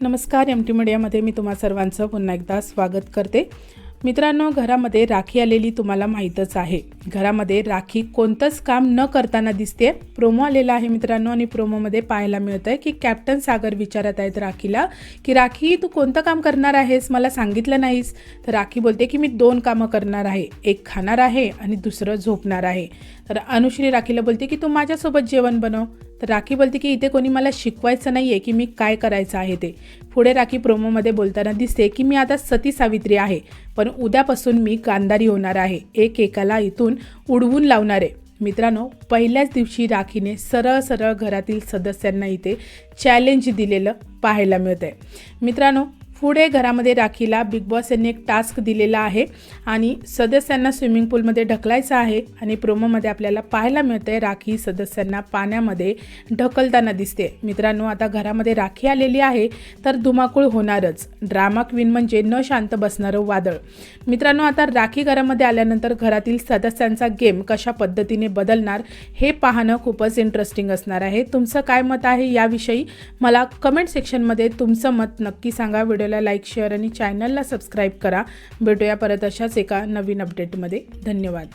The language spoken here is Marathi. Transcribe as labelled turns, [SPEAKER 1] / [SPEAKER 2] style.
[SPEAKER 1] नमस्कार. एम टी मीडियामध्ये मी तुम्हा सर्वांचं पुन्हा एकदा स्वागत करते. मित्रांनो, घरामध्ये राखी आलेली तुम्हाला माहीतच आहे. घरामध्ये राखी कोणतंच काम न करताना दिसते. प्रोमो आलेला आहे मित्रांनो आणि प्रोमोमध्ये पाहायला मिळतं आहे की कॅप्टन सागर विचारत आहेत राखीला की राखी तू कोणतं काम करणार आहेस, मला सांगितलं नाहीस. तर राखी बोलते की मी 2 कामं करणार आहे, एक खाणार आहे आणि दुसरं झोपणार आहे. तर अनुश्री राखीला बोलते की तू माझ्यासोबत जेवण बनव. तर राखी बोलते की इथे कोणी मला शिकवायचं नाही आहे की मी काय करायचं आहे ते. पुढे राखी प्रोमोमध्ये बोलताना दिसते की मी आता सती सावित्री आहे, पण उद्यापासून मी गांधारी होणार आहे, एकेकाला इथून उडवून लावणार आहे. मित्रांनो, पहिल्याच दिवशी राखीने सरळ सरळ घरातील सदस्यांना इथे चॅलेंज दिलेलं पाहायला मिळतं आहे. मित्रांनो, पुढे घरामध्ये राखीला बिग बॉस यांनी एक टास्क दिलेला आहे आणि सदस्यांना स्विमिंग पूलमध्ये ढकलायचं आहे आणि प्रोमोमध्ये आपल्याला पाहायला मिळतं आहे राखी सदस्यांना पाण्यामध्ये ढकलताना दिसते. मित्रांनो, आता घरामध्ये राखी आलेली आहे तर धुमाकूळ होणारच. ड्रामा क्वीन म्हणजे न शांत बसणारं वादळ. मित्रांनो, आता राखी घरामध्ये आल्यानंतर घरातील सदस्यांचा गेम कशा पद्धतीने बदलणार हे पाहणं खूपच इंटरेस्टिंग असणार आहे. तुमचं काय मत आहे याविषयी मला कमेंट सेक्शनमध्ये तुमचं मत नक्की सांगा. व्हिडिओला लाईक, शेअर आणि चॅनलला सबस्क्राईब करा. भेटूया परत अशाच एका नवीन अपडेटमध्ये. धन्यवाद.